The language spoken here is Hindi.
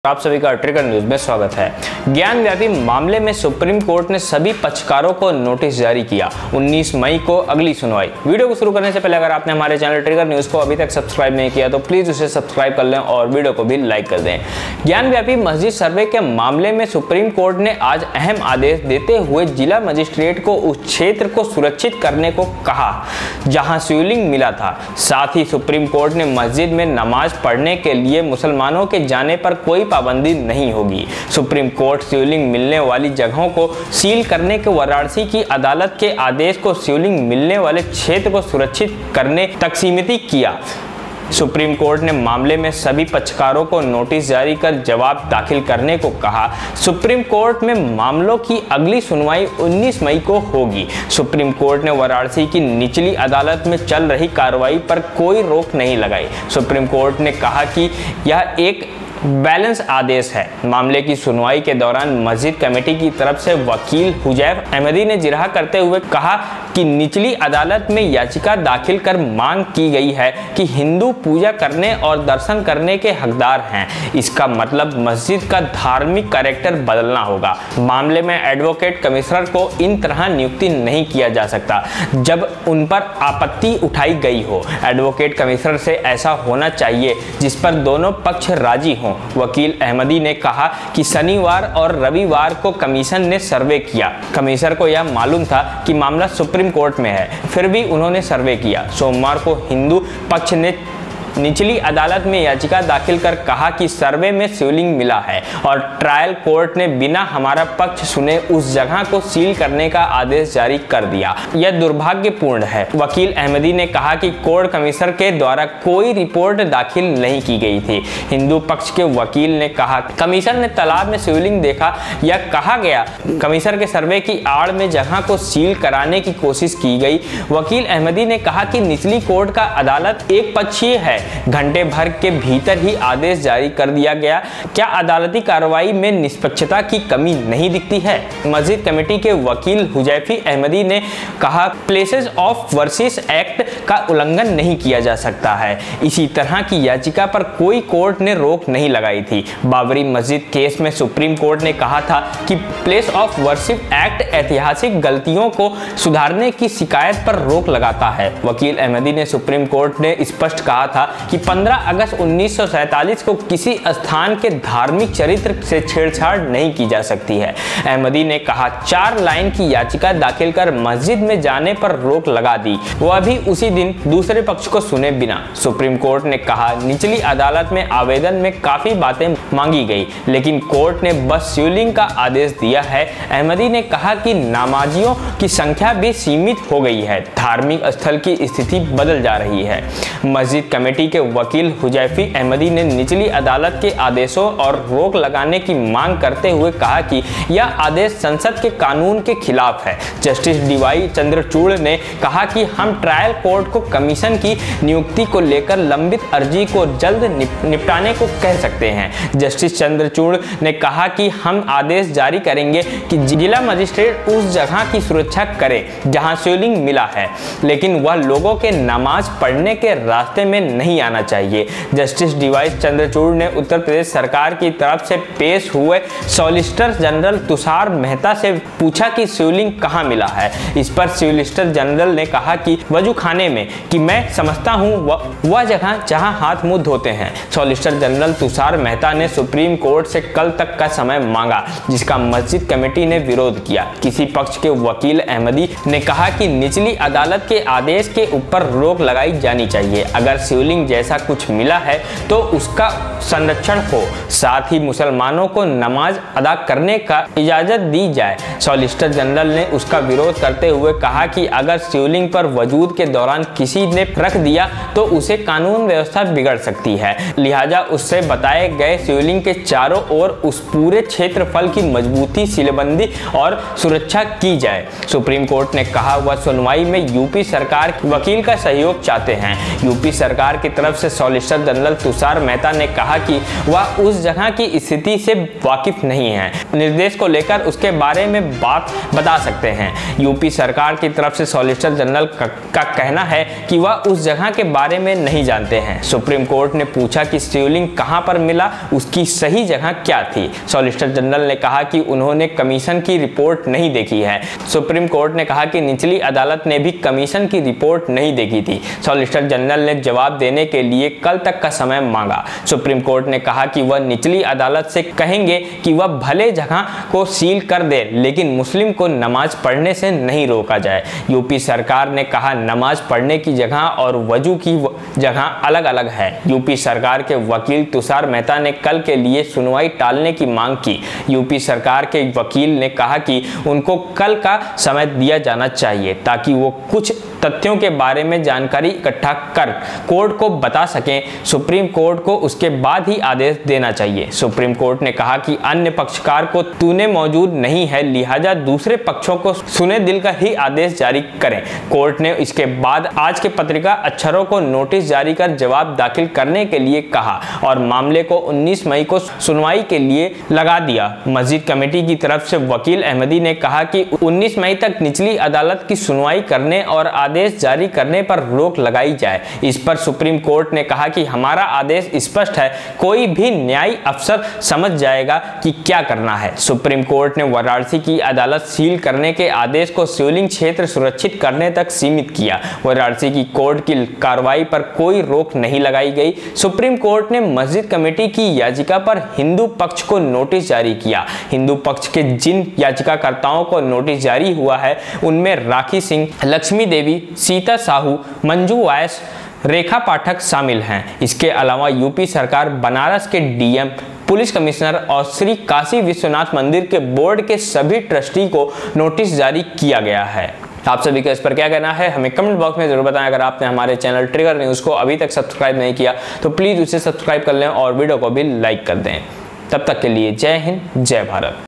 आप सभी का ट्रिगर न्यूज में स्वागत है। ज्ञान व्यापी मामले में सुप्रीम कोर्ट ने सभी पक्षकारों को नोटिस जारी किया। 19 मई को अगली सुनवाई। वीडियो को शुरू करने से पहले अगर आपने हमारे चैनल ट्रिगर न्यूज को अभी तक सब्सक्राइब नहीं किया तो प्लीज उसे सब्सक्राइब कर लें और वीडियो को भी लाइक कर दें। ज्ञान व्यापी मस्जिद सर्वे के मामले में सुप्रीम कोर्ट ने आज अहम आदेश देते हुए जिला मजिस्ट्रेट को उस क्षेत्र को सुरक्षित करने को कहा जहां शिवलिंग मिला था। साथ ही सुप्रीम कोर्ट ने मस्जिद में नमाज पढ़ने के लिए मुसलमानों के जाने पर कोई पाबंदी नहीं होगी। सुप्रीम कोर्ट शिवलिंग मिलने वाली जगहों को सील करने के वाराणसी की अदालत के आदेश को शिवलिंग मिलने वाले क्षेत्र को सुरक्षित करने तक सीमित किया। सुप्रीम कोर्ट ने मामले में सभी पक्षकारों को नोटिस जारी कर जवाब दाखिल करने को कहा। सुप्रीम कोर्ट में मामलों की अगली सुनवाई 19 मई को होगी। सुप्रीम कोर्ट ने वाराणसी की निचली अदालत में चल रही कार्रवाई पर कोई रोक नहीं लगाई। सुप्रीम कोर्ट ने कहा कि यह एक बैलेंस आदेश है। मामले की सुनवाई के दौरान मस्जिद कमेटी की तरफ से वकील हुजैफ अहमदी ने जिरह करते हुए कहा कि निचली अदालत में याचिका दाखिल कर मांग की गई है कि हिंदू पूजा करने और दर्शन करने के हकदार हैं। इसका मतलब मस्जिद का धार्मिक कैरेक्टर बदलना होगा। मामले में एडवोकेट कमिश्नर को इन तरह नियुक्ति नहीं किया जा सकता जब उन पर आपत्ति उठाई गई हो। एडवोकेट कमिश्नर से ऐसा होना चाहिए जिस पर दोनों पक्ष राजी हों। वकील अहमदी ने कहा कि शनिवार और रविवार को कमीशन ने सर्वे किया। कमिश्नर को यह मालूम था कि मामला सुप्रीम कोर्ट में है, फिर भी उन्होंने सर्वे किया। सोमवार को हिंदू पक्ष ने निचली अदालत में याचिका दाखिल कर कहा कि सर्वे में शिवलिंग मिला है और ट्रायल कोर्ट ने बिना हमारा पक्ष सुने उस जगह को सील करने का आदेश जारी कर दिया। यह दुर्भाग्यपूर्ण है। वकील अहमदी ने कहा कि कोर्ट कमिश्नर के द्वारा कोई रिपोर्ट दाखिल नहीं की गई थी। हिंदू पक्ष के वकील ने कहा कमिश्नर ने तालाब में शिवलिंग देखा या कहा गया कमिश्नर के सर्वे की आड़ में जगह को सील कराने की कोशिश की गई। वकील अहमदी ने कहा कि निचली कोर्ट का अदालत एक पक्षीय है। घंटे भर के भीतर ही आदेश जारी कर दिया गया। क्या अदालती कार्रवाई में निष्पक्षता की कमी नहीं दिखती है? मस्जिद कमेटी के वकील हुजैफी अहमदी ने कहा प्लेसेस ऑफ वर्शिप एक्ट का उल्लंघन नहीं किया जा सकता है। इसी तरह की याचिका पर कोई कोर्ट ने रोक नहीं लगाई थी। बाबरी मस्जिद केस में सुप्रीम कोर्ट ने कहा था कि प्लेस ऑफ वर्शिप एक्ट ऐतिहासिक गलतियों को सुधारने की शिकायत पर रोक लगाता है। वकील अहमदी ने सुप्रीम कोर्ट ने स्पष्ट कहा था कि 15 अगस्त 1947 को किसी स्थान के धार्मिक चरित्र से छेड़छाड़ नहीं की जा सकती है। अहमदी ने कहा 4 लाइन की याचिका दाखिल कर मस्जिद में जाने पर रोक लगा दी, वह भी उसी दिन दूसरे पक्ष को सुने बिना। सुप्रीम कोर्ट ने कहा निचली अदालत में आवेदन में काफी बातें मांगी गई लेकिन कोर्ट ने बस शिवलिंग का आदेश दिया है। अहमदी ने कहा कि नमाजियों की संख्या भी सीमित हो गई है। धार्मिक स्थल की स्थिति बदल जा रही है। मस्जिद कमेटी के वकील हुजैफी अहमदी ने निचली अदालत के आदेशों और रोक लगाने की मांग करते हुए कहा कि यह आदेश संसद के कानून के खिलाफ है। जस्टिस डीवाई चंद्रचूड़ ने कहा कि हम ट्रायल कोर्ट को कमीशन की नियुक्ति को लेकर लंबित अर्जी को जल्द निपटाने को कह सकते हैं। जस्टिस चंद्रचूड़ ने कहा कि हम आदेश जारी करेंगे कि जिला मजिस्ट्रेट उस जगह की सुरक्षा करे जहां शिवलिंग मिला है, लेकिन वह लोगों के नमाज पढ़ने के रास्ते में नहीं आना चाहिए। जस्टिस डीवाई चंद्रचूड़ ने उत्तर प्रदेश सरकार की तरफ से पेश हुए सॉलिसिटर जनरल तुषार मेहता से पूछा कि शिवलिंग कहां मिला है। इस पर सॉलिसिटर जनरल ने कहा कि वजू खाने में, कि मैं समझता हूं वह जगह जहां हाथ मुंह धोते हैं। सॉलिसिटर जनरल तुषार मेहता ने सुप्रीम कोर्ट से कल तक का समय मांगा जिसका मस्जिद कमेटी ने विरोध किया। किसी पक्ष के वकील अहमदी ने कहा कि निचली अदालत के आदेश के ऊपर रोक लगाई जानी चाहिए। अगर शिवलिंग जैसा कुछ मिला है तो उसका संरक्षण हो, साथ ही मुसलमानों को नमाज अदा करने का इजाजत दी जाए। सॉलिसिटर जनरल ने उसका विरोध करते हुए कहा कि अगर शिवलिंग पर वजूद के दौरान किसी ने रख दिया तो उसे कानून व्यवस्था बिगड़ सकती है, लिहाजा उससे बताए गए शिवलिंग के चारों ओर उस पूरे क्षेत्रफल की मजबूती, सीलबंदी और सुरक्षा की जाए। सुप्रीम कोर्ट ने कहा वह सुनवाई में यूपी सरकार वकील का सहयोग चाहते हैं। यूपी सरकार की तरफ से सॉलिसिटर जनरल तुषार मेहता ने कहा कि वह उस जगह की स्थिति से वाकिफ नहीं है, निर्देश को लेकर उसके बारे में बात बता सकते हैं। यूपी सरकार की तरफ से सॉलिसिटर जनरल का कहना है कि वह उस जगह के बारे में नहीं जानते हैं। सुप्रीम कोर्ट ने पूछा कि शिवलिंग कहां पर मिला, उसकी सही जगह क्या थी। सॉलिसिटर जनरल ने कहा कि उन्होंने कमीशन की रिपोर्ट नहीं देखी है। सुप्रीम कोर्ट ने कहा कि निचली अदालत ने भी कमीशन की रिपोर्ट नहीं देखी थी। सॉलिसिटर जनरल ने जवाब देने के लिए कल तक का समय मांगा। सुप्रीम कोर्ट ने कहा कि वह निचली अदालत से कहेंगे कि वह भले जगह को सील कर दे, लेकिन मुस्लिम को नमाज पढ़ने से नहीं रोका जाए। यूपी सरकार ने कहा नमाज पढ़ने की जगह और वजू की जगह अलग अलग है। यूपी सरकार के वकील तुषार मेहता ने कल के लिए सुनवाई टालने की मांग की। यूपी सरकार के वकील ने कहा कि उनको कल का समय दिया जाना चाहिए ताकि वो कुछ तथ्यों के बारे में जानकारी इकट्ठा कर कोर्ट को बता सकें। सुप्रीम कोर्ट को उसके बाद ही आदेश देना चाहिए। सुप्रीम कोर्ट ने कहा कि अन्य पक्षकार को तूने मौजूद नहीं है, लिहाजा दूसरे पक्षों को सुने दिल का ही आदेश जारी करें। कोर्ट ने इसके बाद आज के पत्रिका अक्षरों को नोटिस जारी कर जवाब दाखिल करने के लिए कहा और मामले को 19 मई को सुनवाई के लिए लगा दिया। मस्जिद कमेटी की तरफ से वकील अहमदी ने कहा कि 19 मई तक निचली अदालत की सुनवाई करने और आदेश जारी करने पर रोक लगाई जाए। इस पर सुप्रीम कोर्ट ने कहा कि हमारा आदेश स्पष्ट है, कोई भी न्यायिक अफसर समझ जाएगा कि क्या करना है। सुप्रीम कोर्ट ने वाराणसी की अदालत सील करने के आदेश को शिवलिंग क्षेत्र सुरक्षित करने तक सीमित किया। वाराणसी की कोर्ट की कार्रवाई पर कोई रोक नहीं लगाई गई। सुप्रीम कोर्ट ने मस्जिद कमेटी की याचिका पर हिंदू पक्ष को नोटिस जारी किया। हिंदू पक्ष के जिन याचिकाकर्ताओं को नोटिस जारी हुआ है उनमें राखी सिंह, लक्ष्मी देवी, सीता साहू, मंजू वायस, रेखा पाठक शामिल हैं। इसके अलावा यूपी सरकार, बनारस के डीएम, पुलिस कमिश्नर और श्री काशी विश्वनाथ मंदिर के बोर्ड के सभी ट्रस्टी को नोटिस जारी किया गया है। आप सभी का इस पर क्या कहना है हमें कमेंट बॉक्स में जरूर बताएं। अगर आपने हमारे चैनल ट्रिगर न्यूज़ को अभी तक सब्सक्राइब नहीं किया तो प्लीज़ उसे सब्सक्राइब कर लें और वीडियो को भी लाइक कर दें। तब तक के लिए जय हिंद, जय भारत।